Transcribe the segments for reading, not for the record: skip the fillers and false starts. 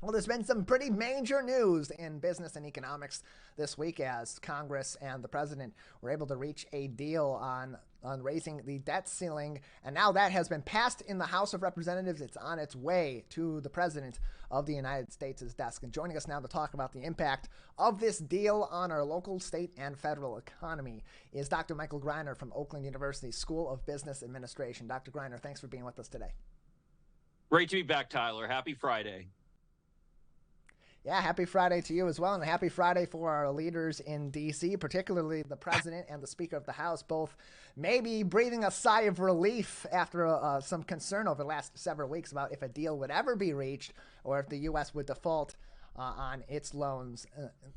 Well, there's been some pretty major news in business and economics this week as Congress and the president were able to reach a deal on raising the debt ceiling. And now that has been passed in the House of Representatives. It's on its way to the president of the United States' desk. And joining us now to talk about the impact of this deal on our local, state, and federal economy is Dr. Michael Greiner from Oakland University School of Business Administration. Dr. Greiner, thanks for being with us today. Great to be back, Tyler. Happy Friday. Yeah, happy Friday to you as well, and happy Friday for our leaders in D.C., particularly the president and the Speaker of the House, both maybe breathing a sigh of relief after some concern over the last several weeks about if a deal would ever be reached or if the U.S. would default on its loans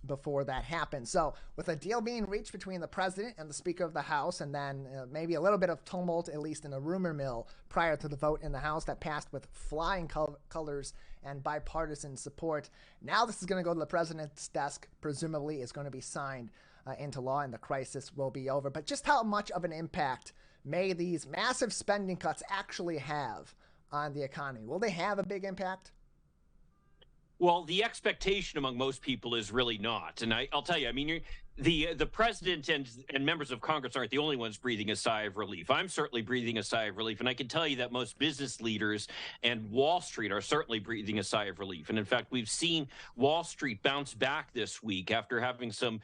before that happened. So with a deal being reached between the president and the Speaker of the House, and then maybe a little bit of tumult, at least in a rumor mill, prior to the vote in the House that passed with flying colors and bipartisan support, now this is going to go to the president's desk, presumably is going to be signed into law, and the crisis will be over. But just how much of an impact may these massive spending cuts actually have on the economy? Will they have a big impact? Well, the expectation among most people is really not. And I'll tell you, I mean, the president and members of Congress aren't the only ones breathing a sigh of relief. I'm certainly breathing a sigh of relief. And I can tell you that most business leaders and Wall Street are certainly breathing a sigh of relief. And in fact, we've seen Wall Street bounce back this week after having some,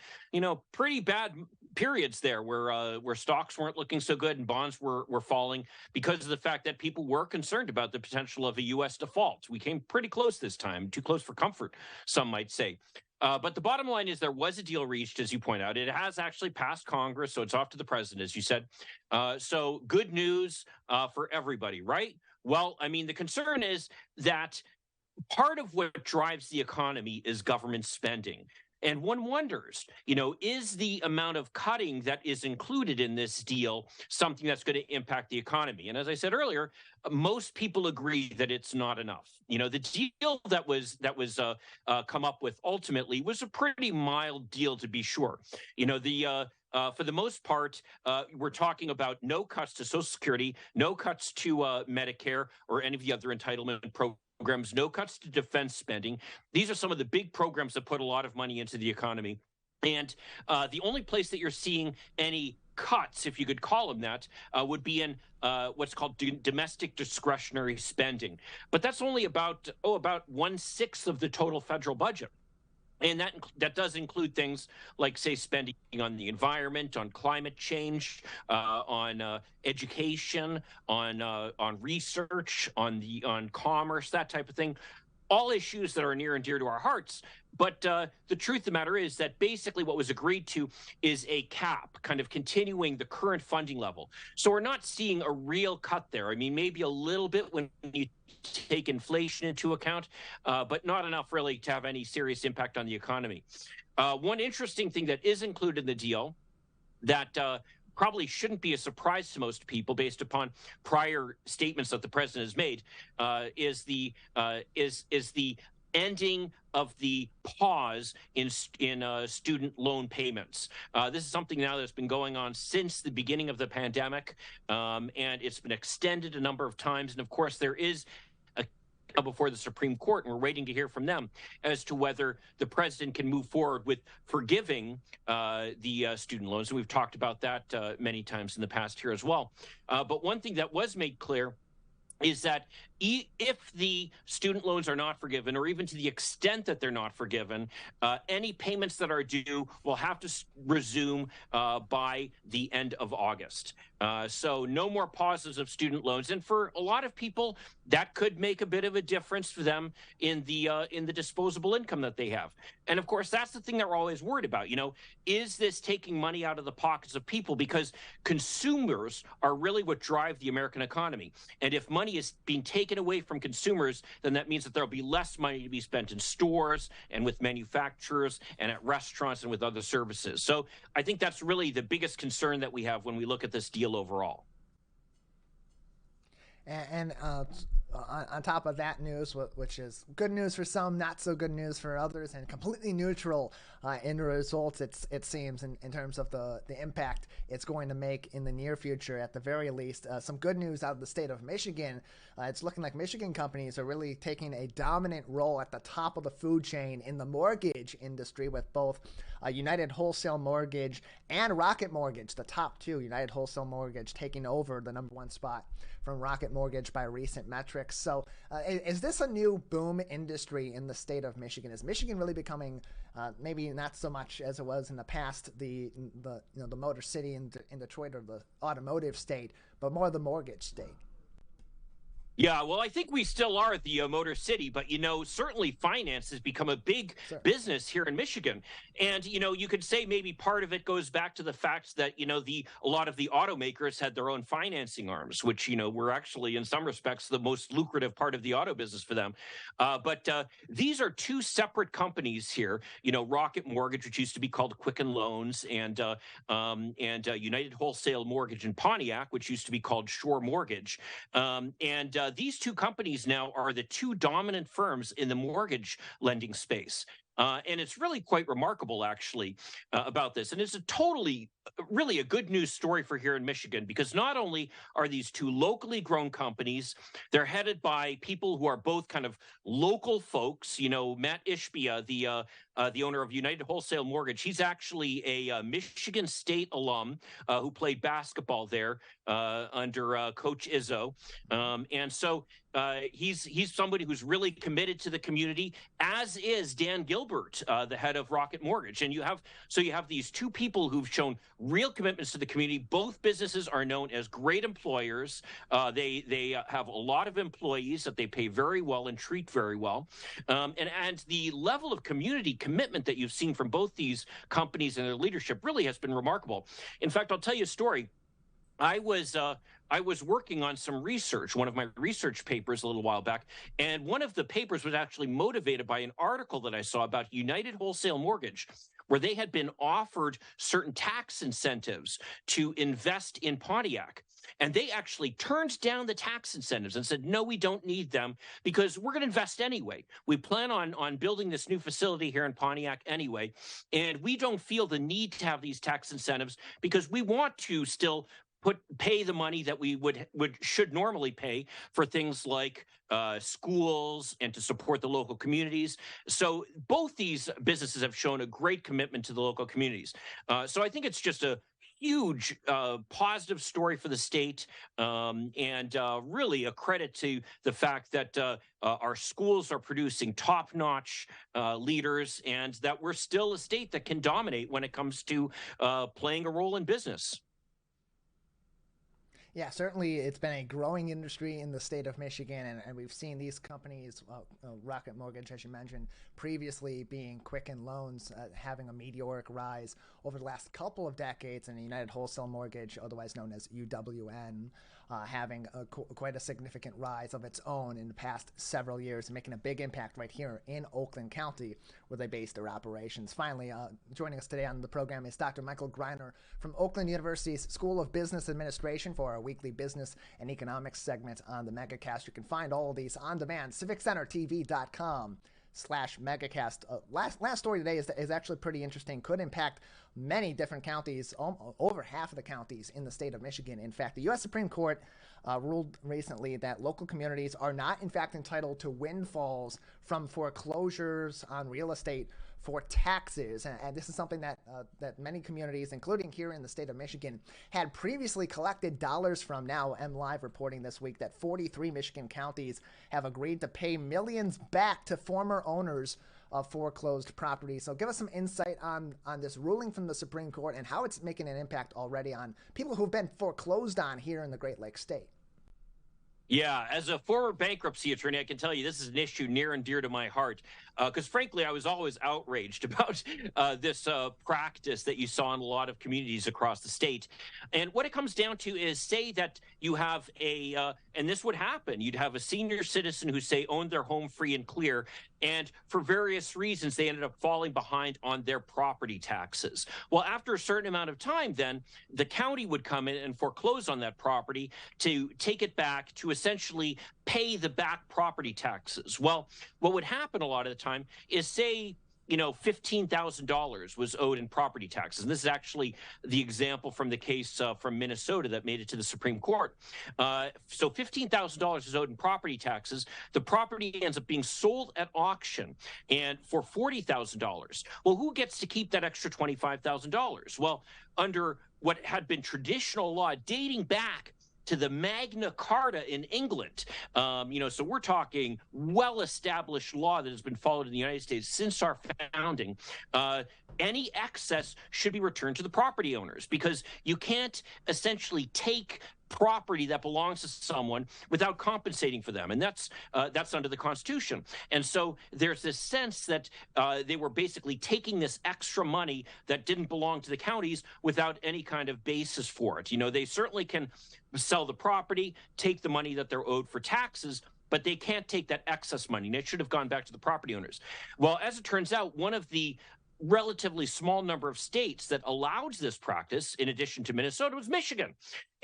pretty bad periods there where stocks weren't looking so good and bonds were falling because of the fact that people were concerned about the potential of a U.S. default. We came pretty close this time, too close for comfort, some might say. But the bottom line is there was a deal reached, as you point out. It has actually passed Congress, so it's off to the president, as you said. So good news for everybody, right? Well, I mean, the concern is that part of what drives the economy is government spending. And one wonders, is the amount of cutting that is included in this deal something that's going to impact the economy? And as I said earlier, most people agree that it's not enough. The deal that was come up with ultimately was a pretty mild deal, to be sure. For the most part, we're talking about no cuts to Social Security, no cuts to Medicare or any of the other entitlement programs, no cuts to defense spending. These are some of the big programs that put a lot of money into the economy. And the only place that you're seeing any cuts, if you could call them that, would be in what's called domestic discretionary spending. But that's only about 1/6 of the total federal budget. And that does include things like, say, spending on the environment, on climate change, on education, on research, on commerce, that type of thing. All issues that are near and dear to our hearts. But the truth of the matter is that basically what was agreed to is a cap, kind of continuing the current funding level. So we're not seeing a real cut there. I mean, maybe a little bit when you take inflation into account, but not enough really to have any serious impact on the economy. One interesting thing that is included in the deal that probably shouldn't be a surprise to most people based upon prior statements that the president has made is the ending of the pause in student loan payments. This is something now that's been going on since the beginning of the pandemic, and it's been extended a number of times. And of course, there is before the Supreme Court, and we're waiting to hear from them as to whether the president can move forward with forgiving the student loans. And we've talked about that many times in the past here as well. But one thing that was made clear is that if the student loans are not forgiven, or even to the extent that they're not forgiven, any payments that are due will have to resume by the end of August. So no more pauses of student loans. And for a lot of people, that could make a bit of a difference for them in the disposable income that they have. And of course, that's the thing that we're always worried about. Is this taking money out of the pockets of people? Because consumers are really what drive the American economy. And if money is being taken away from consumers, then that means that there'll be less money to be spent in stores and with manufacturers and at restaurants and with other services. So I think that's really the biggest concern that we have when we look at this deal overall. And on top of that news, which is good news for some, not so good news for others, and completely neutral in the results, it seems, in terms of the impact it's going to make in the near future, at the very least. Some good news out of the state of Michigan. It's looking like Michigan companies are really taking a dominant role at the top of the food chain in the mortgage industry, with both United Wholesale Mortgage and Rocket Mortgage, the top two. United Wholesale Mortgage taking over the #1 spot from Rocket Mortgage by recent metrics. So is this a new boom industry in the state of Michigan? Is Michigan really becoming, maybe not so much as it was in the past, the Motor City in Detroit, or the automotive state, but more the mortgage state? Yeah, well, I think we still are the Motor City, but, certainly finance has become a big business here in Michigan. And, you could say maybe part of it goes back to the fact that, a lot of the automakers had their own financing arms, which, were actually in some respects the most lucrative part of the auto business for them. But these are two separate companies here, Rocket Mortgage, which used to be called Quicken Loans, and United Wholesale Mortgage in Pontiac, which used to be called Shore Mortgage. These two companies now are the two dominant firms in the mortgage lending space. And it's really quite remarkable, actually, about this. And it's really a good news story for here in Michigan, because not only are these two locally grown companies, they're headed by people who are both kind of local folks. Matt Ishbia, the owner of United Wholesale Mortgage, he's actually a Michigan State alum who played basketball there under Coach Izzo. And so he's somebody who's really committed to the community, as is Dan Gilbert, the head of Rocket Mortgage. And you have these two people who've shown real commitments to the community. Both businesses are known as great employers. They have a lot of employees that they pay very well and treat very well. And the level of community commitment that you've seen from both these companies and their leadership really has been remarkable. In fact, I'll tell you a story. I was working on some research, one of my research papers a little while back, and one of the papers was actually motivated by an article that I saw about United Wholesale Mortgage, where they had been offered certain tax incentives to invest in Pontiac. And they actually turned down the tax incentives and said, no, we don't need them, because we're going to invest anyway. We plan on building this new facility here in Pontiac anyway. And we don't feel the need to have these tax incentives, because we want to still pay the money that we should normally pay for things like schools and to support the local communities. So both these businesses have shown a great commitment to the local communities. So I think it's just a huge positive story for the state, and really a credit to the fact that our schools are producing top-notch leaders, and that we're still a state that can dominate when it comes to playing a role in business. Yeah, certainly it's been a growing industry in the state of Michigan, and we've seen these companies, Rocket Mortgage, as you mentioned, previously being Quicken Loans, having a meteoric rise over the last couple of decades, and United Wholesale Mortgage, otherwise known as UWN, having quite a significant rise of its own in the past several years, and making a big impact right here in Oakland County, where they base their operations. Finally, joining us today on the program is Dr. Michael Greiner from Oakland University's School of Business Administration for our weekly business and economics segment on the Megacast. You can find all of these on demand, civiccentertv.com/Megacast. Last story today is actually pretty interesting. Could impact many different counties, over half of the counties in the state of Michigan. In fact, the U.S. Supreme Court ruled recently that local communities are not, in fact, entitled to windfalls from foreclosures on real estate for taxes. And this is something that many communities, including here in the state of Michigan, had previously collected dollars from. Now, MLive reporting this week that 43 Michigan counties have agreed to pay millions back to former owners of foreclosed properties. So give us some insight on this ruling from the Supreme Court and how it's making an impact already on people who've been foreclosed on here in the Great Lakes state. Yeah, as a former bankruptcy attorney, I can tell you this is an issue near and dear to my heart, because frankly, I was always outraged about this practice that you saw in a lot of communities across the state. And what it comes down to is, say that you have and this would happen, you'd have a senior citizen who, say, owned their home free and clear, and for various reasons, they ended up falling behind on their property taxes. Well, after a certain amount of time, then the county would come in and foreclose on that property to take it back to essentially pay the back property taxes. Well, what would happen a lot of the time is, say, $15,000 was owed in property taxes. And this is actually the example from the case from Minnesota that made it to the Supreme Court. So $15,000 is owed in property taxes. The property ends up being sold at auction and for $40,000. Well, who gets to keep that extra $25,000? Well, under what had been traditional law dating back to the Magna Carta in England. So we're talking well-established law that has been followed in the United States since our founding. Any excess should be returned to the property owners, because you can't essentially take property that belongs to someone without compensating for them, and that's under the Constitution. And so there's this sense that they were basically taking this extra money that didn't belong to the counties without any kind of basis for it. They certainly can sell the property, take the money that they're owed for taxes, but they can't take that excess money, and it should have gone back to the property owners. Well, as it turns out, one of the relatively small number of states that allowed this practice, in addition to Minnesota, was Michigan.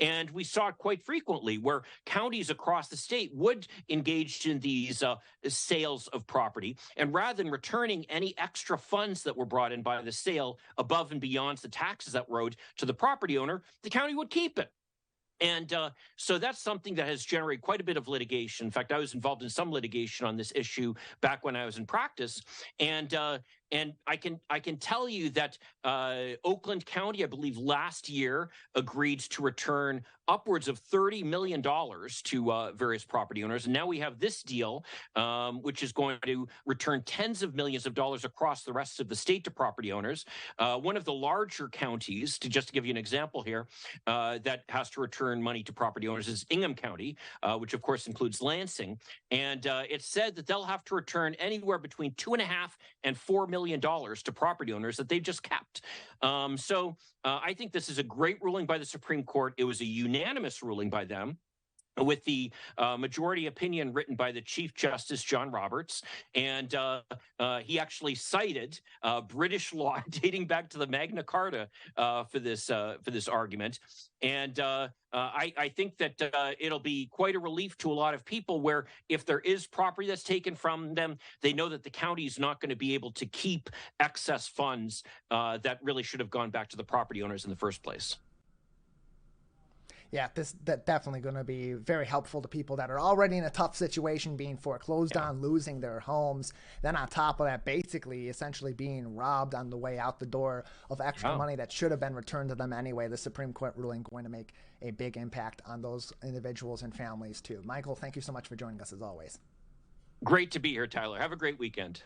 And we saw it quite frequently, where counties across the state would engage in these sales of property. And rather than returning any extra funds that were brought in by the sale above and beyond the taxes that were owed to the property owner, the county would keep it. And so that's something that has generated quite a bit of litigation. In fact, I was involved in some litigation on this issue back when I was in practice. And I can tell you that Oakland County, I believe last year, agreed to return upwards of $30 million to various property owners. And now we have this deal, which is going to return tens of millions of dollars across the rest of the state to property owners. One of the larger counties, just to give you an example here, that has to return money to property owners is Ingham County, which of course includes Lansing. And it's said that they'll have to return anywhere between $2.5 and $4 million to property owners that they've just kept. So I think this is a great ruling by the Supreme Court. It was a unanimous ruling by them, with the majority opinion written by the Chief Justice, John Roberts. And he actually cited British law dating back to the Magna Carta for this argument. And I think that it'll be quite a relief to a lot of people, where if there is property that's taken from them, they know that the county is not going to be able to keep excess funds that really should have gone back to the property owners in the first place. Yeah, that definitely going to be very helpful to people that are already in a tough situation, being foreclosed on, losing their homes. Then on top of that, basically, essentially being robbed on the way out the door of extra money that should have been returned to them anyway. The Supreme Court ruling going to make a big impact on those individuals and families too. Michael, thank you so much for joining us as always. Great to be here, Tyler. Have a great weekend.